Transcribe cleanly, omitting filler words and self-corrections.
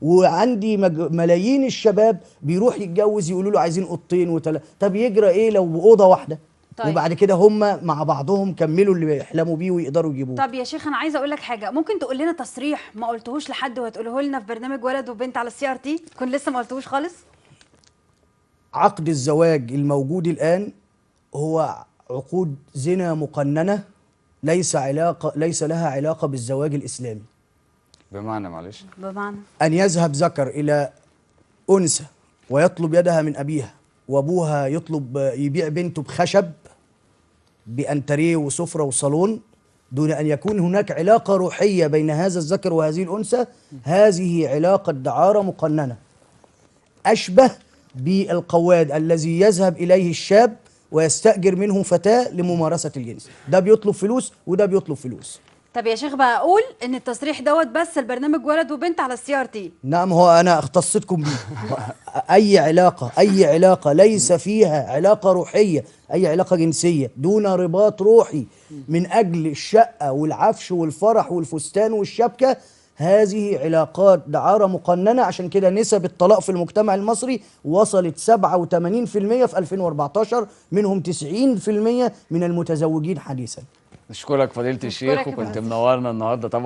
وعندي ملايين الشباب بيروح يتجوز يقولوا له عايزين اوضتين وثلاثه. طب يجرى ايه لو باوضه واحده؟ طيب. وبعد كده هم مع بعضهم كملوا اللي بيحلموا بيه ويقدروا يجيبوه. طب يا شيخ انا عايزه اقول لك حاجه، ممكن تقول لنا تصريح ما قلتهوش لحد وهتقوله لنا في برنامج ولد وبنت على السي ار تي، تكون لسه ما قلتهوش خالص؟ عقد الزواج الموجود الآن هو عقود زنا مقننة، ليس لها علاقة بالزواج الإسلامي. بمعنى معلش، بمعنى أن يذهب ذكر إلى أنثى ويطلب يدها من أبيها، وأبوها يطلب يبيع بنته بخشب بأنتريه وسفرة وصالون، دون أن يكون هناك علاقة روحية بين هذا الذكر وهذه الأنثى. هذه علاقة دعارة مقننة، أشبه بالقواد الذي يذهب إليه الشاب ويستأجر منه فتاة لممارسة الجنس. ده بيطلب فلوس وده بيطلب فلوس. طب يا شيخ بقى اقول ان التصريح دوت بس البرنامج ولد وبنت على السي ار تي. نعم، هو أنا اختصتكم بيه. أي علاقة ليس فيها علاقة روحية، أي علاقة جنسية دون رباط روحي من أجل الشقة والعفش والفرح والفستان والشبكة، هذه علاقات دعارة مقننة. عشان كده نسب الطلاق في المجتمع المصري وصلت 87% في 2014، منهم 90% من المتزوجين حديثا. نشكرك فضيلة الشيخ، وكنت منورنا النهارده طبعا.